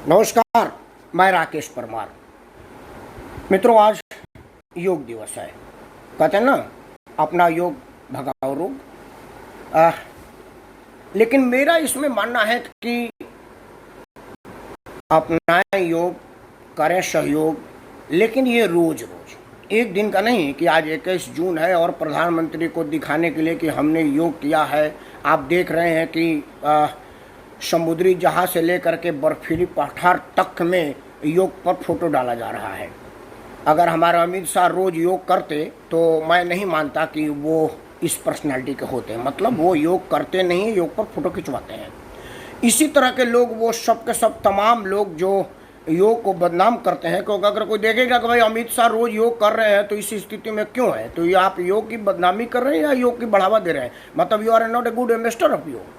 नमस्कार, मैं राकेश परमार। मित्रों, आज योग दिवस है। कहते हैं ना, अपना योग भगाओ रोग। लेकिन मेरा इसमें मानना है कि अपनाएं योग, करें सहयोग, लेकिन ये रोज रोज एक दिन का नहीं कि आज 21 जून है और प्रधानमंत्री को दिखाने के लिए कि हमने योग किया है। आप देख रहे हैं कि समुद्री जहाज से लेकर के बर्फीली पठार तक में योग पर फोटो डाला जा रहा है। अगर हमारे अमित शाह रोज योग करते तो मैं नहीं मानता कि वो इस पर्सनालिटी के होते हैं। मतलब वो योग करते नहीं, योग पर फोटो खिंचवाते हैं। इसी तरह के लोग, वो सब के सब तमाम लोग जो योग को बदनाम करते हैं, क्योंकि अगर कोई देखेगा कि भाई अमित शाह रोज योग कर रहे हैं तो इस स्थिति में क्यों है, तो ये आप योग की बदनामी कर रहे हैं या योग की बढ़ावा दे रहे हैं। मतलब you are not a good ambassador of yoga.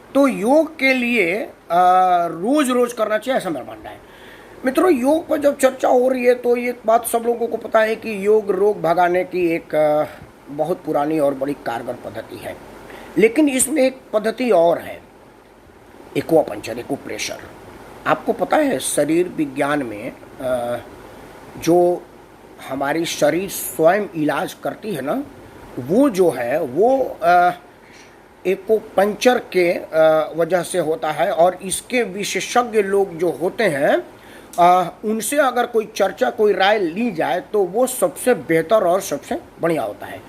तो योग के लिए रोज रोज करना चाहिए, ऐसा मेरा मानना है। मित्रों, योग पर जब चर्चा हो रही है तो ये बात सब लोगों को पता है कि योग रोग भगाने की एक बहुत पुरानी और बड़ी कारगर पद्धति है। लेकिन इसमें एक पद्धति और है, एक्वापंचर, एक्यूप्रेशर। आपको पता है शरीर विज्ञान में जो हमारी शरीर स्वयं इलाज करती है ना, वो जो है वो एक्वापंचर के वजह से होता है। और इसके विशेषज्ञ लोग जो होते हैं उनसे अगर कोई चर्चा, कोई राय ली जाए तो वो सबसे बेहतर और सबसे बढ़िया होता है।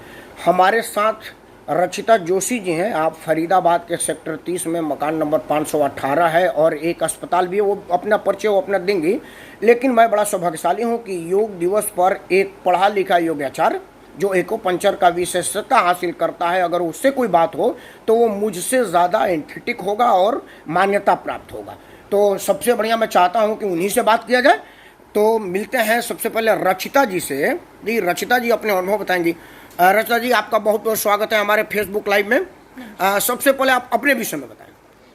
हमारे साथ रचिता जोशी जी हैं। आप फरीदाबाद के सेक्टर 30 में मकान नंबर 518 है और एक अस्पताल भी है। वो अपना परिचय वो अपना देंगी। लेकिन मैं बड़ा सौभाग्यशाली हूँ कि योग दिवस पर एक पढ़ा लिखा योगाचार्य जो एक्वापंचर का विशेषता हासिल करता है, अगर उससे कोई बात हो तो वो मुझसे ज़्यादा एंथेटिक होगा और मान्यता प्राप्त होगा। तो सबसे बढ़िया मैं चाहता हूं कि उन्हीं से बात किया जाए। तो मिलते हैं सबसे पहले रचिता जी से। जी रचिता जी अपने अनुभव बताएंगी। रचिता जी, आपका बहुत बहुत स्वागत है हमारे फेसबुक लाइव में। सबसे पहले आप अपने विषय में बताएं।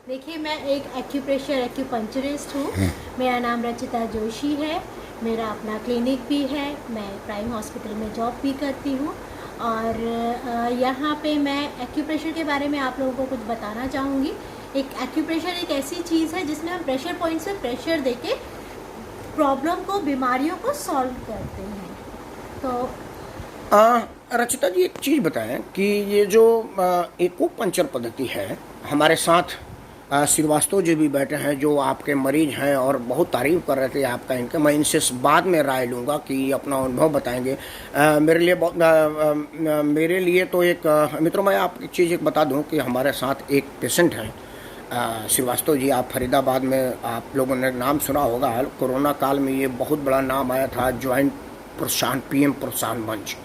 देखिए, मैं एक एक्यूप्रेशर एक्यूपंचरिस्ट हूँ। मेरा नाम रचिता जोशी है। मेरा अपना क्लिनिक भी है। मैं प्राइम हॉस्पिटल में जॉब भी करती हूँ और यहाँ पे मैं एक्यूप्रेशर के बारे में आप लोगों को कुछ बताना चाहूँगी। एक एक्यूप्रेशर एक ऐसी चीज़ है जिसमें हम प्रेशर पॉइंट्स पे प्रेशर देके प्रॉब्लम को, बीमारियों को सॉल्व करते हैं। तो रचिता जी, एक चीज़ बताएं कि ये जो एक्वापंचर पद्धति है, हमारे साथ श्रीवास्तव जी भी बैठे हैं जो आपके मरीज हैं और बहुत तारीफ कर रहे थे आपका इनके। मैं इनसे बाद में राय लूँगा कि अपना अनुभव बताएंगे। मेरे लिए तो एक मित्रों, मैं आपकी चीज़ एक बता दूं कि हमारे साथ एक पेशेंट है श्रीवास्तव जी। आप फरीदाबाद में, आप लोगों ने नाम सुना होगा। कोरोना काल में ये बहुत बड़ा नाम आया था, ज्वाइंट प्रोत्साहन, पीएम प्रोत्साहन मंच।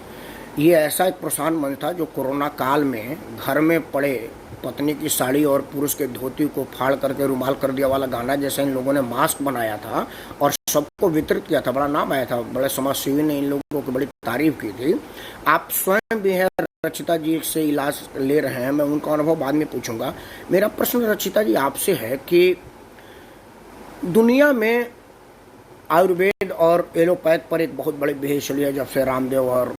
ये ऐसा एक प्रोत्साहन मंच था जो कोरोना काल में घर में पड़े पत्नी की साड़ी और पुरुष के धोती को फाड़ करके रुमाल कर दिया वाला गाना जैसे इन लोगों ने मास्क बनाया था और सबको वितरित किया था। बड़ा नाम आया था, बड़े समाजसेवी ने इन लोगों की बड़ी तारीफ की थी। आप स्वयं भी हैं, रचिता जी से इलाज ले रहे हैं, मैं उनका अनुभव बाद में पूछूंगा। मेरा प्रश्न रचिता जी आपसे है कि दुनिया में आयुर्वेद और एलोपैथ पर एक बहुत बड़ी बहस चली है जब से रामदेव और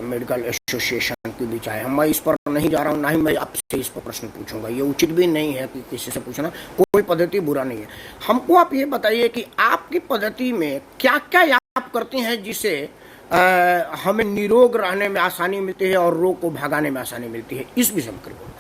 मेडिकल एसोसिएशन के बीच आए। मैं इस पर नहीं जा रहा हूँ, ना ही मैं आपसे इस पर प्रश्न पूछूंगा। ये उचित भी नहीं है कि किसी से पूछना, कोई पद्धति बुरा नहीं है। हमको आप ये बताइए कि आपकी पद्धति में क्या क्या आप करती हैं जिससे हमें निरोग रहने में आसानी मिलती है और रोग को भगाने में आसानी मिलती है। इस विषय में करिए।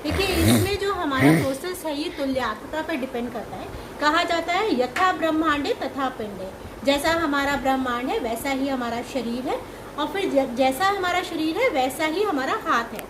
देखिए, इसमें जो हमारा प्रोसेस है ये तुल्यता पर डिपेंड करता है। कहा जाता है यथा ब्रह्मांडे तथा पिंडे। जैसा हमारा ब्रह्मांड है वैसा ही हमारा शरीर है और फिर जैसा हमारा शरीर है वैसा ही हमारा हाथ है।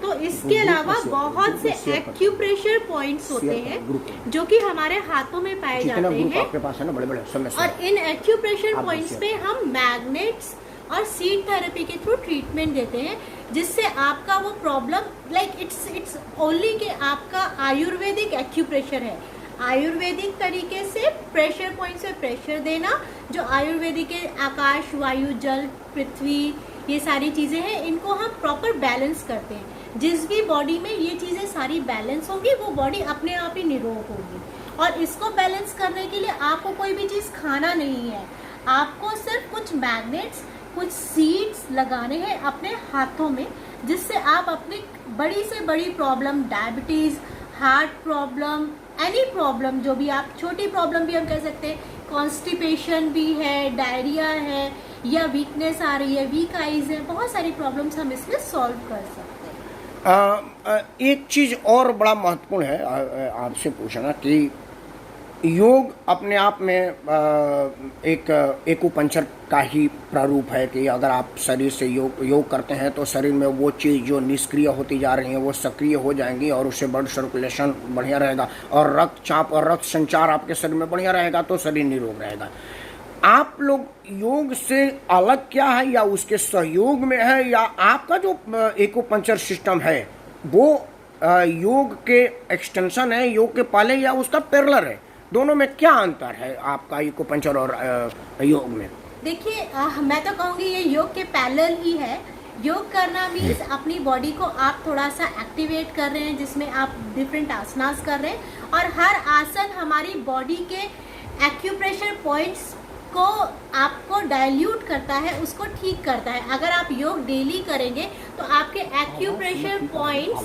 तो इसके अलावा बहुत से एक्यूप्रेशर पॉइंट्स होते हैं जो कि हमारे हाथों में पाए जाते हैं और इन एक्यूप्रेशर पॉइंट्स पे हम मैग्नेट्स और सीड थेरेपी के थ्रू ट्रीटमेंट देते हैं, जिससे आपका वो प्रॉब्लम इट्स ओनली कि आपका आयुर्वेदिक एक्यूप्रेशर है। आयुर्वेदिक तरीके से प्रेशर पॉइंट से प्रेशर देना, जो आयुर्वेदिक के आकाश, वायु, जल, पृथ्वी, ये सारी चीज़ें हैं, इनको हम प्रॉपर बैलेंस करते हैं। जिस भी बॉडी में ये चीज़ें सारी बैलेंस होंगी वो बॉडी अपने आप ही निरोग होगी। और इसको बैलेंस करने के लिए आपको कोई भी चीज़ खाना नहीं है, आपको सिर्फ कुछ मैग्नेट्स, कुछ सीड्स लगाने हैं अपने हाथों में, जिससे आप अपनी बड़ी से बड़ी problem, diabetes, heart problem, any problem, जो भी आप छोटी प्रॉब्लम भी हम कह सकते हैं, कॉन्स्टिपेशन भी है, डायरिया है, या वीकनेस आ रही है, वीक आइज है, बहुत सारी प्रॉब्लम्स हम इसमें सॉल्व कर सकते हैं। एक चीज़ और बड़ा महत्वपूर्ण है आपसे पूछना कि योग अपने आप में एक एक्यूपंक्चर का ही प्रारूप है कि अगर आप शरीर से योग करते हैं तो शरीर में वो चीज़ जो निष्क्रिय होती जा रही हैं वो सक्रिय हो जाएंगी और उससे ब्लड सर्कुलेशन बढ़िया रहेगा और रक्तचाप और रक्त संचार आपके शरीर में बढ़िया रहेगा तो शरीर निरोग रहेगा। आप लोग योग से अलग क्या है या उसके सहयोग में है, या आपका जो एक्यूपंक्चर सिस्टम है वो योग के एक्सटेंशन है, योग के पहले, या उसका पैरेलल है? दोनों में क्या अंतर है आपका एक्यूपंक्चर और योग में? देखिए, मैं तो कहूँगी ये योग के पैरेलल ही है। योग करना मीन्स अपनी बॉडी को आप थोड़ा सा एक्टिवेट कर रहे हैं, जिसमें आप डिफरेंट आसनास कर रहे हैं, और हर आसन हमारी बॉडी के एक्यूप्रेशर पॉइंट्स को आपको डाइल्यूट करता है, उसको ठीक करता है। अगर आप योग डेली करेंगे तो आपके एक्यूप्रेशर पॉइंट्स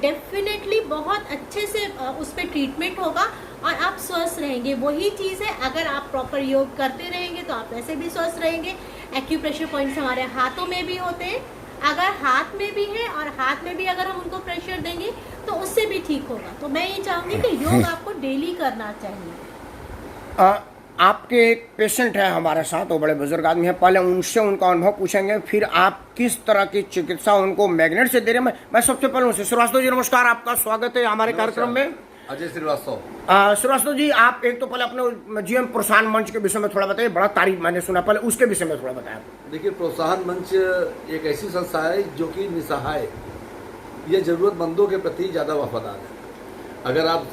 डेफिनेटली बहुत अच्छे से उस पर ट्रीटमेंट होगा और आप स्वस्थ रहेंगे। वही चीज़ है, अगर आप प्रॉपर योग करते रहेंगे तो आप ऐसे भी स्वस्थ रहेंगे। एक्यूप्रेशर पॉइंट्स हमारे हाथों में भी होते हैं, अगर हाथ में भी है और हाथ में भी अगर हम उनको प्रेशर देंगे तो उससे भी ठीक होगा। तो मैं ये चाहूँगी कि योग आपको डेली करना चाहिए। आपके एक पेशेंट है हमारे साथ, वो बड़े बुजुर्ग आदमी हैं, पहले उनसे उनका अनुभव पूछेंगे, फिर आप किस तरह की चिकित्सा उनको मैग्नेट से दे रहे हैं। मैं सबसे पहले उनसे, श्रीवास्तव जी नमस्कार, आपका स्वागत है हमारे कार्यक्रम में। अजय श्रीवास्तव। श्रीवास्तव जी, आप एक तो पहले अपने जीवन प्रोत्साहन मंच के विषय में थोड़ा बताइए, बड़ा तारीफ मैंने सुना, पहले उसके विषय में थोड़ा बताया। देखिए, प्रोत्साहन मंच एक ऐसी संस्था है जो कि निसहाय या जरूरतमंदों के प्रति ज़्यादा वफादार है। अगर आप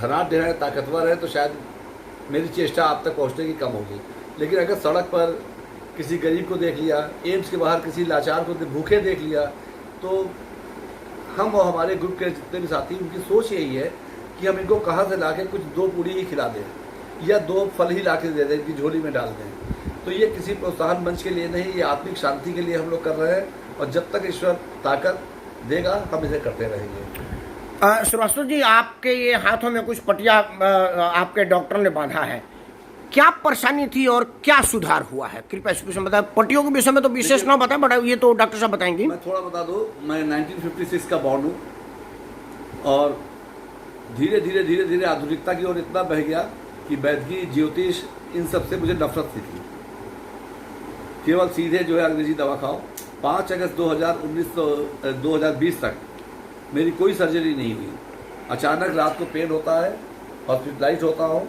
धनाढ्य हैं, ताकतवर हैं, तो शायद मेरी चेष्टा आप तक पहुंचने की कम होगी, लेकिन अगर सड़क पर किसी गरीब को देख लिया, एम्स के बाहर किसी लाचार को भूखे देख लिया, तो हम और हमारे ग्रुप के जितने भी साथी, उनकी सोच यही है कि हम इनको कहाँ से ला के कुछ 2 पूड़ी ही खिला दें या 2 फल ही ला के दे दें, इनकी झोली में डाल दें। तो ये किसी प्रोत्साहन मंच के लिए नहीं, ये आत्मिक शांति के लिए हम लोग कर रहे हैं, और जब तक ईश्वर ताकत देगा हम इसे करते रहेंगे। श्रीवास्तव जी, आपके ये हाथों में कुछ पटिया आपके डॉक्टर ने बांधा है, क्या परेशानी थी और क्या सुधार हुआ है? कृपया इस विषय में बताएं। पटियों के विषय में तो विशेष ना बताएं, बट ये तो डॉक्टर साहब बताएंगे। मैं थोड़ा बता दूं, मैं 1956 का बॉर्न हूँ और धीरे धीरे धीरे धीरे आधुनिकता की ओर इतना बह गया कि वैद्यकीय, ज्योतिष, इन सब से मुझे नफरत सी थी। केवल सीधे जो है अंग्रेजी दवा खाओ। 5 अगस्त 2020 तक मेरी कोई सर्जरी नहीं हुई। अचानक रात को पेन होता है, हॉस्पिटलाइज होता हूँ,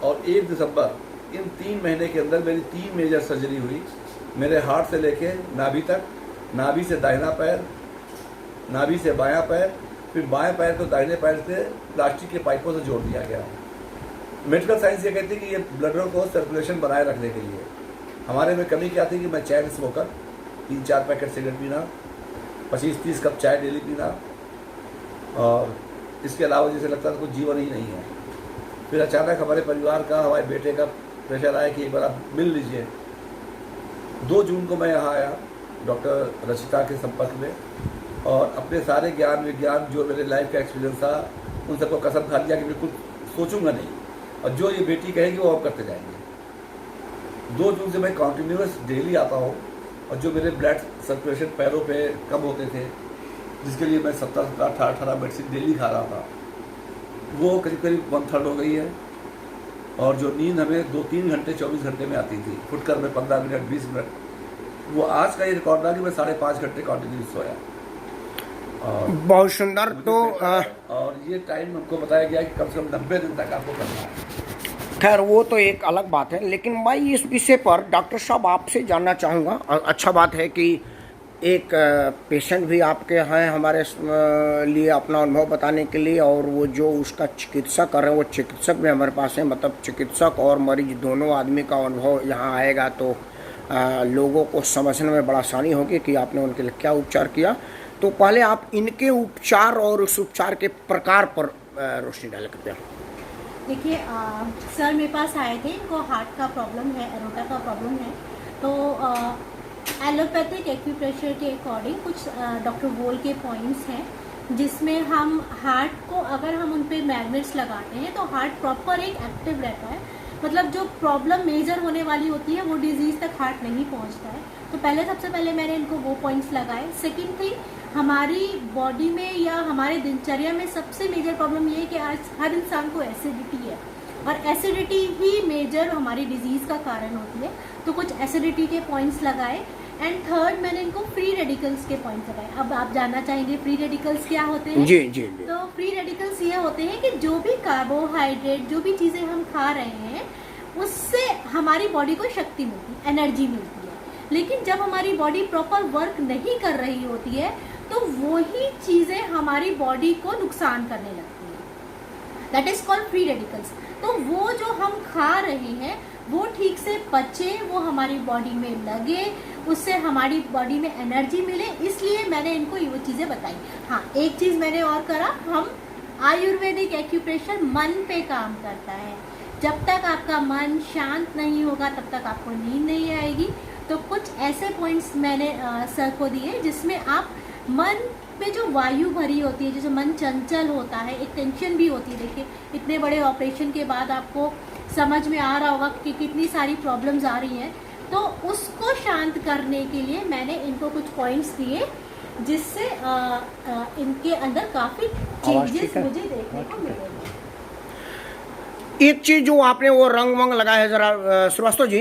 और 1 दिसंबर, इन 3 महीने के अंदर मेरी 3 मेजर सर्जरी हुई। मेरे हार्ट से लेके नाभि तक, नाभि से दाहिना पैर, नाभि से बायां पैर, फिर बाएं पैर को दाहिने पैर से प्लास्टिक के पाइपों से जोड़ दिया गया। मेडिकल साइंस ये कहती है कि ये ब्लडों को सर्कुलेशन बनाए रखने के लिए। हमारे में कमी क्या थी कि मैं चैन स्मोकर, 3-4 पैकेट सिगरेट पीना, 25-30 कप चाय डेली पीना, और इसके अलावा जैसे लगता था कुछ जीवन ही नहीं है। फिर अचानक हमारे परिवार का, हमारे बेटे का प्रेशर आया कि एक बार आप मिल लीजिए। 2 जून को मैं यहाँ आया डॉक्टर रचिता के संपर्क में, और अपने सारे ज्ञान विज्ञान जो मेरे लाइफ का एक्सपीरियंस था उन सबको कसम खा लिया कि बिल्कुल सोचूंगा नहीं, और जो ये बेटी कहेगी वो हम करते जाएंगे। 2 जून से मैं कॉन्टिन्यूस डेली आता हूँ, और जो मेरे ब्लड सर्कुलेशन पैरों पे कम होते थे, जिसके लिए मैं 17-18 मेडिसिन डेली खा रहा था, वो करीब करीब 1/3 हो गई है। और जो नींद हमें 2-3 घंटे 24 घंटे में आती थी, फुटकर में 15 मिनट 20 मिनट, वो आज का ये रिकॉर्ड रहा कि मैं 5.5 घंटे कॉन्टिन्यूस सोया। बहुत सुंदर। तो और ये टाइम हमको बताया गया कि कम से कम 90 दिन तक आपको करना है। खैर, वो तो एक अलग बात है, लेकिन मैं इस विषय पर डॉक्टर साहब आपसे जानना चाहूँगा। अच्छा बात है कि एक पेशेंट भी आपके हैं हमारे लिए अपना अनुभव बताने के लिए, और वो जो उसका चिकित्सक कर रहे हैं वो चिकित्सक भी हमारे पास है। मतलब चिकित्सक और मरीज दोनों आदमी का अनुभव यहाँ आएगा तो लोगों को समझने में बड़ा आसानी होगी कि आपने उनके लिए क्या उपचार किया। तो पहले आप इनके उपचार और उस उपचार के प्रकार पर रोशनी डालें कृपया। देखिए, सर मेरे पास आए थे, इनको हार्ट का प्रॉब्लम है, एरोटा का प्रॉब्लम है। तो एलोपैथिक एक्यूप्रेशर के अकॉर्डिंग कुछ डॉक्टर वोल के पॉइंट्स हैं जिसमें हम हार्ट को अगर हम उन पे मैग्नेट्स लगाते हैं तो हार्ट प्रॉपर एक एक्टिव रहता है, मतलब जो प्रॉब्लम मेजर होने वाली होती है वो डिजीज़ तक हार्ट नहीं पहुंचता है। तो सबसे पहले मैंने इनको वो पॉइंट्स लगाए। सेकंड थिंग, हमारी बॉडी में या हमारे दिनचर्या में सबसे मेजर प्रॉब्लम ये है कि आज हर इंसान को एसिडिटी है, और एसिडिटी ही मेजर हमारी डिजीज़ का कारण होती है। तो कुछ एसिडिटी के पॉइंट्स लगाए। एंड थर्ड, मैंने इनको फ्री रेडिकल्स के पॉइंट्स लगाए। अब आप जानना चाहेंगे फ्री रेडिकल्स क्या होते हैं? जी जी जी। तो फ्री रेडिकल्स ये होते हैं कि जो भी कार्बोहाइड्रेट, जो भी चीज़ें हम खा रहे हैं उससे हमारी बॉडी को शक्ति मिलती है, एनर्जी मिलती है। लेकिन जब हमारी बॉडी प्रॉपर वर्क नहीं कर रही होती है तो वही चीज़ें हमारी बॉडी को नुकसान करने लगती है। That is called free radicals. तो वो जो हम खा रहे हैं वो ठीक से पचे, वो हमारी बॉडी में लगे, उससे हमारी बॉडी में एनर्जी मिले, इसलिए मैंने इनको ये वो चीज़ें बताई। हाँ, एक चीज़ मैंने और करा, हम आयुर्वेदिक एक्यूप्रेशर मन पे काम करता है। जब तक आपका मन शांत नहीं होगा तब तक आपको नींद नहीं आएगी। तो कुछ ऐसे पॉइंट्स मैंने सर को दिए जिसमें आप मन पे जो वायु भरी होती है, जैसे मन चंचल होता है, एक टेंशन भी होती है। देखिए, इतने बड़े ऑपरेशन के बाद आपको समझ में आ रहा होगा कि कितनी सारी प्रॉब्लम्स आ रही हैं। तो उसको शांत करने के लिए मैंने इनको कुछ पॉइंट्स दिए जिससे इनके अंदर काफ़ी चेंजेस मुझे देखने को मिलेंगे। एक चीज जो आपने वो रंग वंग लगाया है, जरा श्रीवास्तव जी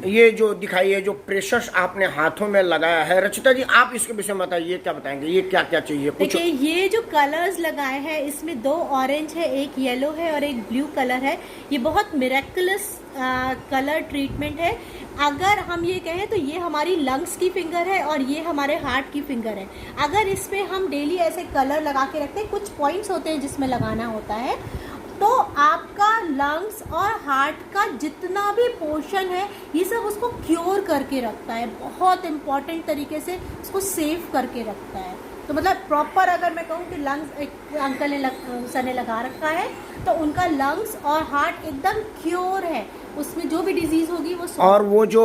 ये जो दिखाइए, जो प्रेशर्स आपने हाथों में लगाया है, रचिता जी आप इसके विषय में बताइए, क्या बताएंगे, ये क्या क्या चाहिए? कुछ देखिए, ये जो कलर्स लगाए हैं इसमें 2 ऑरेंज है, एक येलो है और एक ब्लू कलर है। ये बहुत मिरेकुलस कलर ट्रीटमेंट है। अगर हम ये कहें तो ये हमारी लंग्स की फिंगर है और ये हमारे हार्ट की फिंगर है। अगर इस पे हम डेली ऐसे कलर लगा के रखते हैं, कुछ पॉइंट्स होते हैं जिसमें लगाना होता है, तो आपका लंग्स और हार्ट का जितना भी पोर्शन है ये सब उसको क्योर करके रखता है, बहुत इम्पॉर्टेंट तरीके से उसको सेव करके रखता है। तो मतलब प्रॉपर अगर मैं कहूँ कि लंग्स, एक अंकल ने सर ने लगा रखा है तो उनका लंग्स और हार्ट एकदम क्योर है, उसमें जो भी डिजीज होगी वो और वो जो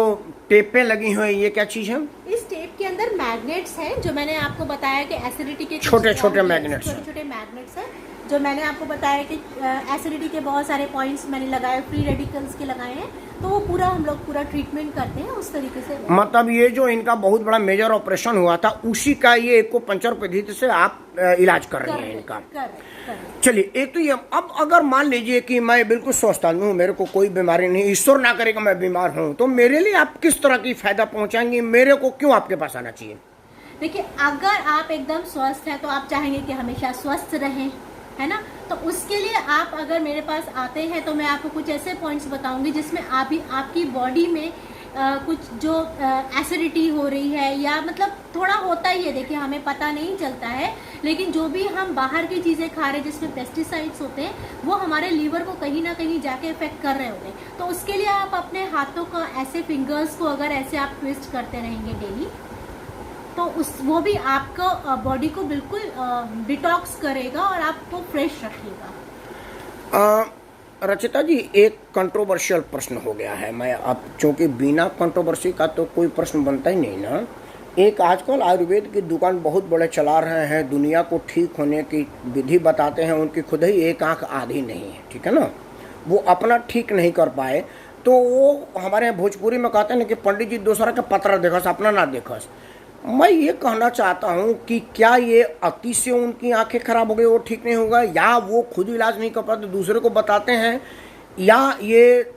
टेपें लगी हुई ये क्या चीज़ है? इस टेप के अंदर मैग्नेट्स हैं, जो मैंने आपको बताया कि एसिडिटी के छोटे छोटे मैग्नेट्स हैं, जो मैंने आपको बताया कि एसिडिटी के बहुत सारे पॉइंट्स मैंने लगाए, फ्री रेडिकल्स के लगाए हैं। तो वो पूरा हम लोग पूरा ट्रीटमेंट करते हैं उस तरीके से। मतलब ये जो इनका बहुत बड़ा मेजर ऑपरेशन हुआ था उसी का ये एक्यूपंक्चर पद्धति से आप इलाज कर रहे हैं इनका। चलिए, एक तो ये, अब अगर मान लीजिए कि मैं बिल्कुल स्वस्थ हूँ, मेरे को कोई बीमारी नहीं, ईश्वर ना करेगा मैं बीमार हूँ, तो मेरे लिए आप किस तरह की फायदा पहुंचाएंगे? मेरे को क्यों आपके पास आना चाहिए? देखिए, अगर आप एकदम स्वस्थ हैं तो आप चाहेंगे कि हमेशा स्वस्थ रहें, है ना? तो उसके लिए आप अगर मेरे पास आते हैं तो मैं आपको कुछ ऐसे पॉइंट्स बताऊंगी जिसमें आपकी बॉडी में कुछ जो एसिडिटी हो रही है, या मतलब थोड़ा होता ही है, देखिए हमें पता नहीं चलता है, लेकिन जो भी हम बाहर की चीज़ें खा रहे हैं जिसमें पेस्टिसाइड्स होते हैं वो हमारे लीवर को कहीं ना कहीं जाके इफेक्ट कर रहे होते हैं। तो उसके लिए आप अपने हाथों का ऐसे फिंगर्स को अगर ऐसे आप ट्विस्ट करते रहेंगे डेली, तो वो भी आपको बॉडी को बिल्कुल डिटॉक्स करेगा और आपको फ्रेश रखेगा। रचिता जी, एक कंट्रोवर्शियल प्रश्न हो गया है, मैं अब चूंकि बिना कंट्रोवर्सी का तो कोई प्रश्न बनता ही नहीं ना। एक आजकल आयुर्वेद की दुकान बहुत बड़े चला रहे हैं, दुनिया को ठीक होने की विधि बताते हैं, उनकी खुद ही एक आंख आधी नहीं है, ठीक है ना, वो अपना ठीक नहीं कर पाए, तो वो हमारे यहाँ भोजपुरी में कहते हैं ना कि पंडित जी दूसरा का पत्र देखस अपना ना देखस। मैं ये कहना चाहता हूँ कि क्या ये अति से उनकी आंखें खराब हो गई, वो ठीक नहीं होगा, या वो खुद इलाज नहीं कर पाते दूसरे को बताते हैं, या ये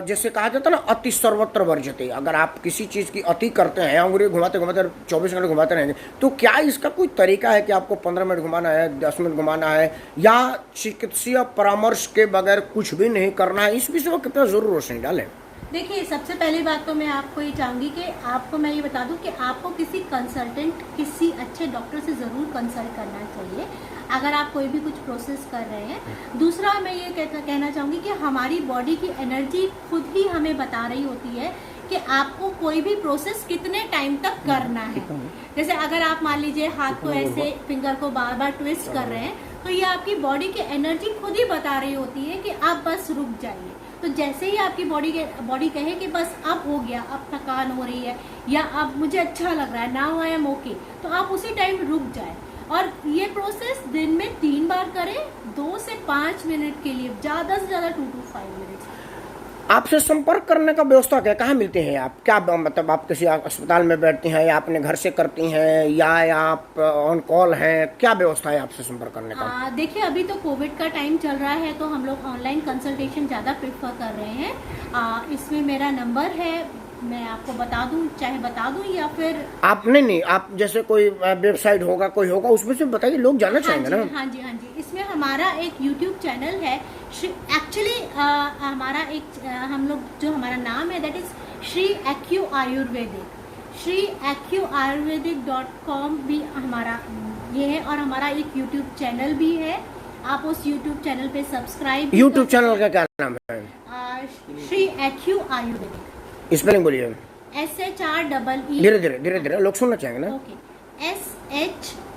जैसे कहा जाता है ना अति सर्वत्र वर्जते, अगर आप किसी चीज़ की अति करते हैं, अंगुली घुमाते घुमाते 24 घंटे घुमाते रहेंगे, तो क्या इसका कोई तरीका है कि आपको 15 मिनट घुमाना है, 10 मिनट घुमाना है, या चिकित्सीय परामर्श के बगैर कुछ भी नहीं करना है? इस विषय में कितना जरूर रोशनी डालें। देखिए, सबसे पहली बात तो मैं आपको ये चाहूँगी कि आपको मैं ये बता दूं कि आपको किसी कंसल्टेंट, किसी अच्छे डॉक्टर से ज़रूर कंसल्ट करना चाहिए अगर आप कोई भी कुछ प्रोसेस कर रहे हैं। दूसरा, मैं ये कहना चाहूँगी कि हमारी बॉडी की एनर्जी खुद ही हमें बता रही होती है कि आपको कोई भी प्रोसेस कितने टाइम तक करना है। जैसे अगर आप मान लीजिए हाथ को ऐसे फिंगर को बार बार ट्विस्ट कर रहे हैं, तो ये आपकी बॉडी की एनर्जी खुद ही बता रही होती है कि आप बस रुक जाइए। तो जैसे ही आपकी बॉडी कहे कि बस अब हो गया, अब थकान हो रही है, या अब मुझे अच्छा लग रहा है, नाउ आई एम ओके, तो आप उसी टाइम रुक जाए। और ये प्रोसेस दिन में 3 बार करें, 2 से 5 मिनट के लिए, ज़्यादा से ज़्यादा 2 to 5 मिनट। आपसे संपर्क करने का व्यवस्था क्या, कहाँ मिलते हैं आप, क्या मतलब आप किसी अस्पताल में बैठती हैं या अपने घर से करती हैं या आप ऑन कॉल हैं, क्या व्यवस्था है आपसे संपर्क करने का? देखिए अभी तो कोविड का टाइम चल रहा है तो हम लोग ऑनलाइन कंसल्टेशन ज़्यादा प्रेफर कर रहे हैं। इसमें मेरा नंबर है, मैं आपको बता दूं, चाहे बता दूं या फिर आप नहीं, आप जैसे कोई वेबसाइट होगा, कोई होगा, उसमें से बताइए, लोग जानना चाहेंगे ना। हाँ जी, इसमें हमारा एक यूट्यूब चैनल है। एक्चुअली हमारा एक हम लोग जो हमारा नाम है that is Shri AQ Ayurvedic, Shri AQ आयुर्वेदिक.com भी हमारा ये है, और हमारा एक यूट्यूब चैनल भी है। आप उस यूट्यूब चैनल पे सब्सक्राइब। यूट्यूब चैनल का क्या नाम है? श्री एक्यू आयुर्वेदिक। स्पेलिंग बोलिए। SHREE। धीरे धीरे लोग सुनना चाहेंगे ना। Okay, SHREEACUAYURVEDIC।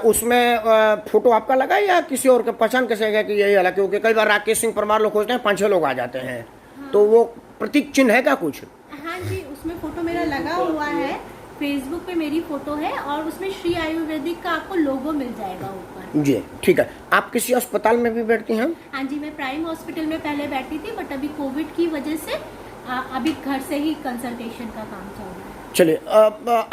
उसमें फोटो आपका लगा है या किसी और का पहचान कैसे है कि यही अलग? क्योंकि कई बार राकेश सिंह परमार लोग खोजते हैं, 5-6 लोग आ जाते हैं। हाँ। तो वो प्रतीक चिन्ह है क्या कुछ? हाँ जी, उसमें फोटो मेरा लगा हुआ है, फेसबुक पे मेरी फोटो है और उसमें श्री आयुर्वेदिक का आपको लोगो मिल जाएगा ऊपर। जी ठीक है। आप किसी अस्पताल में भी बैठती हैं? हाँ जी, मैं प्राइम हॉस्पिटल में पहले बैठती थी, बट अभी कोविड की वजह से अभी घर से ही कंसल्टेशन का काम चल रहा है। चलिए,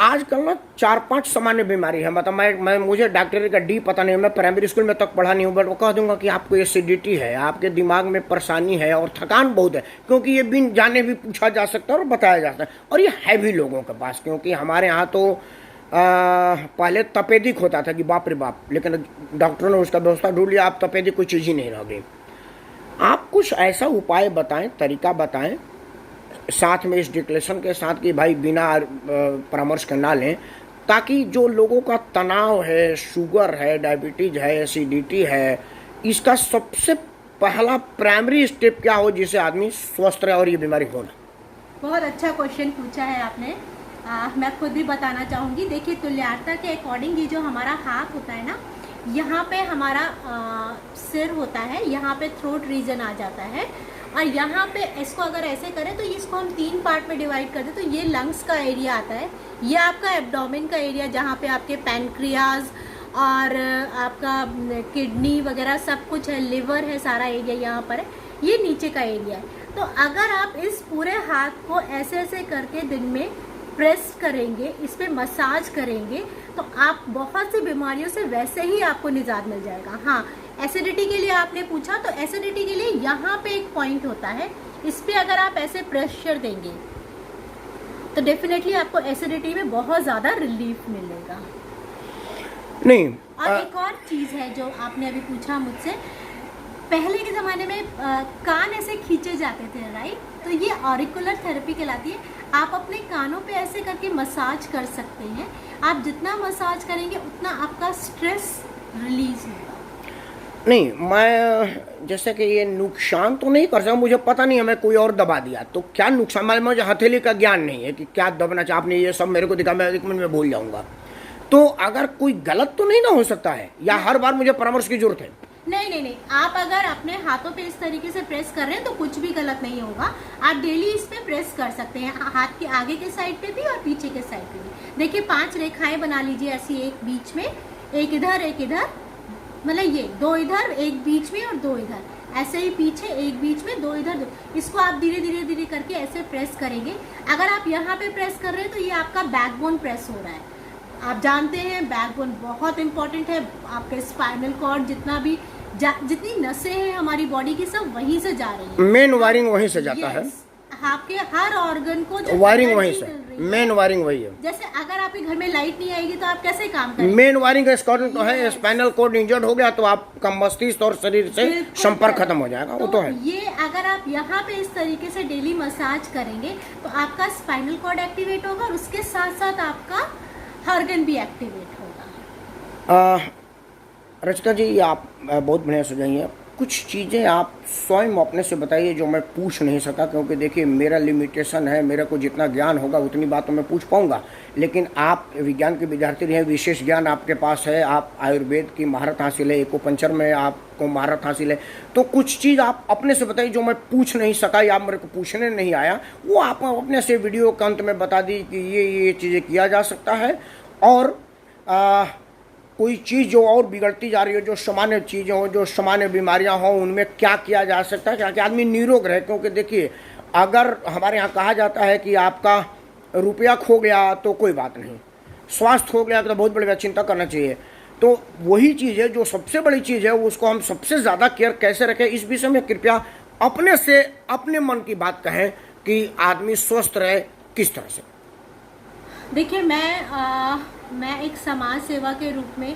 आजकल ना 4-5 सामान्य बीमारी है, मतलब मैं मुझे डॉक्टरी का डी पता नहीं, मैं प्राइमरी स्कूल में तक पढ़ा नहीं हूँ, बट वो कह दूंगा कि आपको एसिडिटी है, आपके दिमाग में परेशानी है और थकान बहुत है, क्योंकि ये बिन जाने भी पूछा जा सकता है और बताया जा सकता है, और ये है भी लोगों के पास। क्योंकि हमारे यहाँ तो पहले तपेदिक होता था कि बाप रे बाप, लेकिन डॉक्टरों ने उसका व्यवस्था ढूंढ लिया, आप तपेदिक कोई चीज़ ही नहीं रह गई। आप कुछ ऐसा उपाय बताएं, तरीका बताएं, साथ में इस डिक्लेरेशन के साथ कि भाई बिना परामर्श के ना लें, ताकि जो लोगों का तनाव है, शुगर है, डायबिटीज है, एसिडिटी है, इसका सबसे पहला प्राइमरी स्टेप क्या हो जिससे आदमी स्वस्थ रहे और ये बीमारी हो ना। बहुत अच्छा क्वेश्चन पूछा है आपने। मैं खुद भी बताना चाहूँगी। देखिए, तुल्यार्ता के अकॉर्डिंग ये जो हमारा हाथ होता है ना, यहाँ पे हमारा सिर होता है, यहाँ पे थ्रोट रीजन आ जाता है, और यहाँ पे इसको अगर ऐसे करें तो इसको हम 3 पार्ट में डिवाइड कर दें तो ये लंग्स का एरिया आता है, ये आपका एब्डोमेन का एरिया जहाँ पे आपके पैनक्रियाज और आपका किडनी वगैरह सब कुछ है, लिवर है, सारा एरिया यहाँ पर है, ये नीचे का एरिया है। तो अगर आप इस पूरे हाथ को ऐसे ऐसे करके दिन में प्रेस करेंगे, इस पर मसाज करेंगे, तो आप बहुत सी बीमारियों से वैसे ही आपको निजात मिल जाएगा। हाँ, एसिडिटी के लिए आपने पूछा, तो एसिडिटी के लिए यहाँ पे एक पॉइंट होता है, इस पे अगर आप ऐसे प्रेशर देंगे तो डेफिनेटली आपको एसिडिटी में बहुत ज़्यादा रिलीफ मिलेगा। नहीं, और एक और चीज़ है जो आपने अभी पूछा मुझसे, पहले के ज़माने में कान ऐसे खींचे जाते थे, राइट? तो ये ऑरिकुलर थेरेपी कहलाती है। आप अपने कानों पे ऐसे करके मसाज कर सकते हैं। आप जितना मसाज करेंगे उतना आपका स्ट्रेस रिलीज होगा। नहीं, मैं जैसे कि ये नुकसान तो नहीं कर सकता, मुझे पता नहीं है, मैं कोई और दबा दिया तो क्या नुकसान, मुझे हथेली का ज्ञान नहीं है कि क्या दबना चाहिए, आपने ये सब मेरे को दिखा, मैं 1 मिनट में भूल जाऊंगा। तो अगर कोई गलत तो नहीं ना हो सकता है, या हर बार मुझे परामर्श की जरूरत है? नहीं, आप अगर अपने हाथों पे इस तरीके से प्रेस कर रहे हैं तो कुछ भी गलत नहीं होगा। आप डेली इस पे प्रेस कर सकते हैं, हाथ के आगे के साइड पे भी और पीछे के साइड पे भी। देखिए, 5 रेखाएं बना लीजिए ऐसी, एक बीच में, एक इधर, एक इधर, मतलब ये 2 इधर, एक बीच में और 2 इधर, ऐसे ही पीछे, एक बीच में, 2 इधर, 2। इसको आप धीरे धीरे करके ऐसे प्रेस करेंगे। अगर आप यहाँ पे प्रेस कर रहे हैं तो ये आपका बैकबोन प्रेस हो रहा है। आप जानते हैं बैकबोन बहुत इंपॉर्टेंट है, आपके स्पाइनल कॉर्ड जितना भी जितनी नसें हैं हमारी बॉडी की सब वहीं से जा रही है, मेन वायरिंग वहीं से जाता है। आपके हर ऑर्गन को जो वायरिंग वहीं से, मेन वायरिंग वही है। जैसे अगर आपके घर में लाइट नहीं आएगी तो आप कैसे काम करेंगे? मेन वायरिंग का तो है, स्पाइनल कॉर्ड इंजर्ड हो गया तो आपका मस्तिष्क और शरीर से संपर्क खत्म हो जाएगा, वो तो है। ये अगर आप यहाँ पे इस तरीके से डेली मसाज करेंगे तो आपका स्पाइनल कॉर्ड एक्टिवेट होगा और उसके साथ साथ आपका ऑर्गन भी एक्टिवेट होगा। रचिता जी, आप बहुत बढ़िया सुझाई हैं। कुछ चीज़ें आप स्वयं अपने से बताइए जो मैं पूछ नहीं सका, क्योंकि देखिए मेरा लिमिटेशन है, मेरे को जितना ज्ञान होगा उतनी बात तो मैं पूछ पाऊंगा, लेकिन आप विज्ञान के विद्यार्थी रहे, विशेष ज्ञान आपके पास है, आप आयुर्वेद की महारत हासिल है, एक्यूपंक्चर में आपको महारत हासिल है, तो कुछ चीज़ आप अपने से बताइए जो मैं पूछ नहीं सका या मेरे को पूछने नहीं आया, वो आप अपने से वीडियो के अंत में बता दी कि ये चीज़ें किया जा सकता है। और कोई चीज़ जो और बिगड़ती जा रही हो, जो सामान्य चीज़ें हों, जो सामान्य बीमारियां हों, उनमें क्या किया जा सकता है ताकि आदमी निरोग रहे। क्योंकि देखिए अगर हमारे यहाँ कहा जाता है कि आपका रुपया खो गया तो कोई बात नहीं, स्वास्थ्य खो गया तो बहुत बड़ी चिंता करना चाहिए। तो वही चीज़ है जो सबसे बड़ी चीज़ है, उसको हम सबसे ज़्यादा केयर कैसे रखें, इस विषय में कृपया अपने से अपने मन की बात कहें कि आदमी स्वस्थ रहे किस तरह से। देखिए मैं एक समाज सेवा के रूप में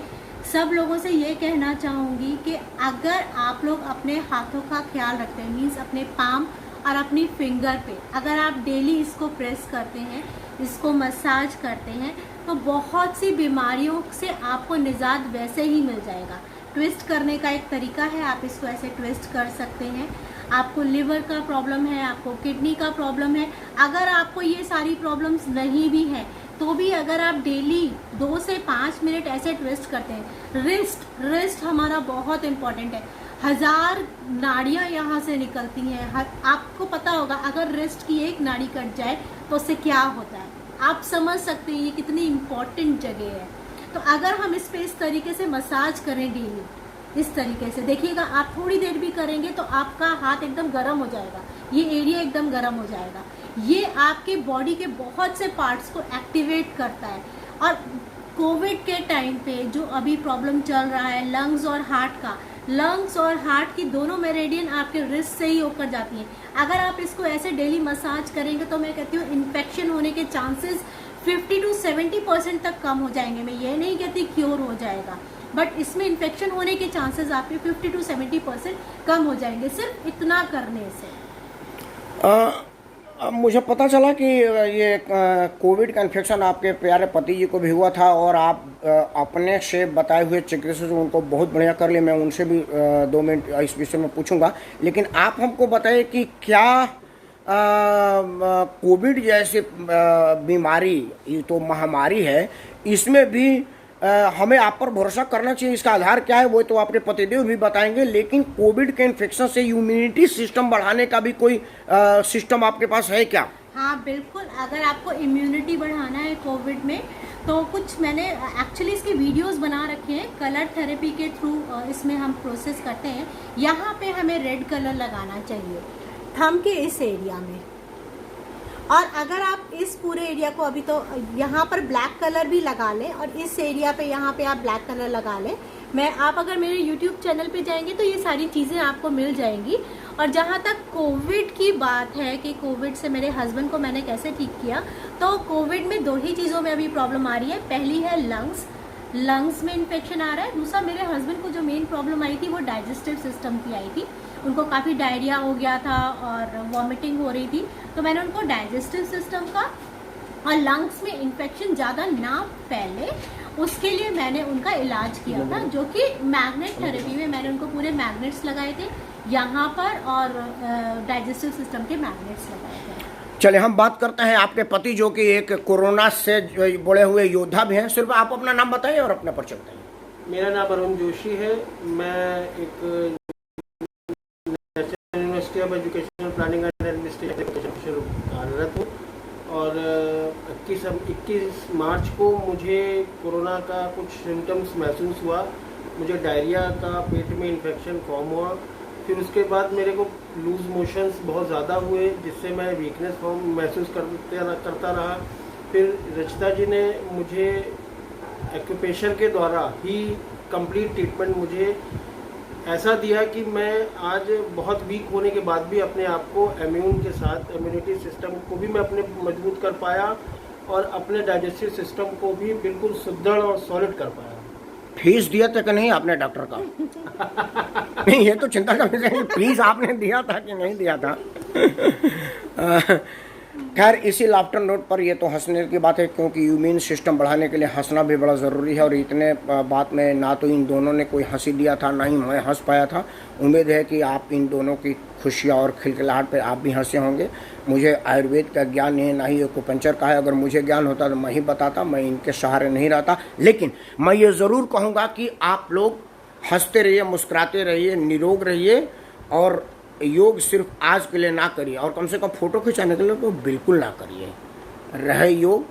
सब लोगों से ये कहना चाहूँगी कि अगर आप लोग अपने हाथों का ख्याल रखते हैं, मीन्स अपने पाम और अपनी फिंगर पे अगर आप डेली इसको प्रेस करते हैं, इसको मसाज करते हैं, तो बहुत सी बीमारियों से आपको निजात वैसे ही मिल जाएगा। ट्विस्ट करने का एक तरीका है, आप इसको ऐसे ट्विस्ट कर सकते हैं। आपको लिवर का प्रॉब्लम है, आपको किडनी का प्रॉब्लम है, अगर आपको ये सारी प्रॉब्लम्स नहीं भी हैं तो भी अगर आप डेली 2 से 5 मिनट ऐसे ट्विस्ट करते हैं, रिस्ट हमारा बहुत इम्पॉर्टेंट है। 1000 नाड़ियाँ यहाँ से निकलती हैं, आपको पता होगा अगर रिस्ट की एक नाड़ी कट जाए तो उससे क्या होता है, आप समझ सकते हैं ये कितनी इम्पॉर्टेंट जगह है। तो अगर हम इस पे इस तरीके से मसाज करें डेली, इस तरीके से देखिएगा, आप थोड़ी देर भी करेंगे तो आपका हाथ एकदम गर्म हो जाएगा, ये एरिया एकदम गर्म हो जाएगा। ये आपके बॉडी के बहुत से पार्ट्स को एक्टिवेट करता है। और कोविड के टाइम पे जो अभी प्रॉब्लम चल रहा है लंग्स और हार्ट का, लंग्स और हार्ट की दोनों मेरेडियन आपके रिस्ट से ही होकर जाती हैं। अगर आप इसको ऐसे डेली मसाज करेंगे तो मैं कहती हूँ इन्फेक्शन होने के चांसेस 50 to 70% तक कम हो जाएंगे। मैं ये नहीं कहती क्योर हो जाएगा, बट इसमें इन्फेक्शन होने के चांसेस आपके 50 to 70% कम हो जाएंगे सिर्फ इतना करने से। अब मुझे पता चला कि ये कोविड का इन्फेक्शन आपके प्यारे पति जी को भी हुआ था और आप अपने से बताए हुए चिकित्सक जो उनको बहुत बढ़िया कर लिए, मैं उनसे भी 2 मिनट इस विषय में पूछूंगा। लेकिन आप हमको बताइए कि क्या कोविड जैसे बीमारी, ये तो महामारी है, इसमें भी हमें आप पर भरोसा करना चाहिए, इसका आधार क्या है वो तो आपके पतिदेव भी बताएंगे, लेकिन कोविड के इन्फेक्शन से इम्यूनिटी सिस्टम बढ़ाने का भी कोई सिस्टम आपके पास है क्या? हाँ बिल्कुल, अगर आपको इम्यूनिटी बढ़ाना है कोविड में तो कुछ मैंने एक्चुअली इसके वीडियोस बना रखे हैं, कलर थेरेपी के थ्रू इसमें हम प्रोसेस करते हैं। यहाँ पे हमें रेड कलर लगाना चाहिए थंब के इस एरिया में, और अगर आप इस पूरे एरिया को अभी तो यहाँ पर ब्लैक कलर भी लगा लें और इस एरिया पे यहाँ पे आप ब्लैक कलर लगा लें। आप अगर मेरे YouTube चैनल पे जाएंगे तो ये सारी चीज़ें आपको मिल जाएंगी। और जहाँ तक कोविड की बात है कि कोविड से मेरे हस्बैंड को मैंने कैसे ठीक किया, तो कोविड में 2 ही चीज़ों में अभी प्रॉब्लम आ रही है। पहली है लंग्स में इन्फेक्शन आ रहा है, दूसरा मेरे हस्बैंड को जो मेन प्रॉब्लम आई थी वो डाइजेस्टिव सिस्टम की आई थी। उनको काफ़ी डायरिया हो गया था और वॉमिटिंग हो रही थी, तो मैंने उनको डाइजेस्टिव सिस्टम का और लंग्स में इन्फेक्शन ज़्यादा ना फैले उसके लिए मैंने उनका इलाज किया था, जो कि मैग्नेट थेरेपी में मैंने उनको पूरे मैग्नेट्स लगाए थे यहाँ पर और डाइजेस्टिव सिस्टम के मैग्नेट्स लगाए थे। चलिए हम बात करते हैं आपके पति जो कि एक कोरोना से बड़े हुए योद्धा भी हैं। सिर्फ आप अपना नाम बताइए और अपना परिचय बताइए। मेरा नाम अरुण जोशी है, मैं एक university of educational planning and administration कार्यरत हूँ और 21 मार्च को मुझे कोरोना का कुछ सिम्टम्स महसूस हुआ। मुझे डायरिया का, पेट में इन्फेक्शन फॉर्म हुआ, फिर उसके बाद मेरे को लूज मोशंस बहुत ज़्यादा हुए जिससे मैं वीकनेस फॉर्म महसूस करता रहा। फिर रचिता जी ने मुझे एक्यूप्रेशर के द्वारा ही कंप्लीट ट्रीटमेंट मुझे ऐसा दिया कि मैं आज बहुत वीक होने के बाद भी अपने आप को इम्यूनिटी सिस्टम को भी मैं अपने मजबूत कर पाया और अपने डाइजेस्टिव सिस्टम को भी बिल्कुल सुदृढ़ और सॉलिड कर पाया। फीस दिया था कि नहीं आपने डॉक्टर का? नहीं, ये तो चिंता का विषय है, फीस आपने दिया था कि नहीं दिया था? खैर इसी लाफ्टर नोट पर ये तो हंसने की बात है, क्योंकि इम्यून सिस्टम बढ़ाने के लिए हंसना भी बड़ा ज़रूरी है। और इतने बात में ना तो इन दोनों ने कोई हंसी दिया था, ना ही मैं हंस पाया था। उम्मीद है कि आप इन दोनों की खुशियाँ और खिलखिलाहट पे आप भी हंसे होंगे। मुझे आयुर्वेद का ज्ञान है, ना ही एक्यूपंक्चर का है। अगर मुझे ज्ञान होता तो मैं ही बताता, मैं इनके सहारे नहीं रहता। लेकिन मैं ये ज़रूर कहूँगा कि आप लोग हंसते रहिए, मुस्कुराते रहिए, निरोग रहिए। और योग सिर्फ आज के लिए ना करिए, और कम से कम फ़ोटो खिंचाने के लिए तो बिल्कुल ना करिए। रहे योग,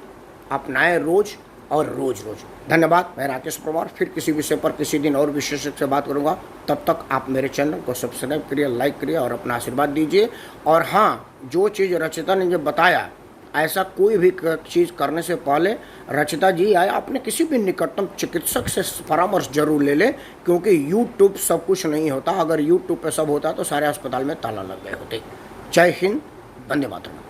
अपनाए रोज़ और रोज़ रोज़। धन्यवाद। मैं राकेश परमार फिर किसी विषय पर किसी दिन और विशेषज्ञ से बात करूंगा। तब तक आप मेरे चैनल को सब्सक्राइब करिए, लाइक करिए और अपना आशीर्वाद दीजिए। और हाँ, जो चीज़ रचिता ने जो बताया, ऐसा कोई भी चीज़ करने से पहले रचिता जी आए अपने किसी भी निकटतम चिकित्सक से परामर्श जरूर ले लें, क्योंकि यूट्यूब सब कुछ नहीं होता। अगर यूट्यूब पे सब होता तो सारे अस्पताल में ताला लग गए होते। जय हिंद, वंदे मातरम।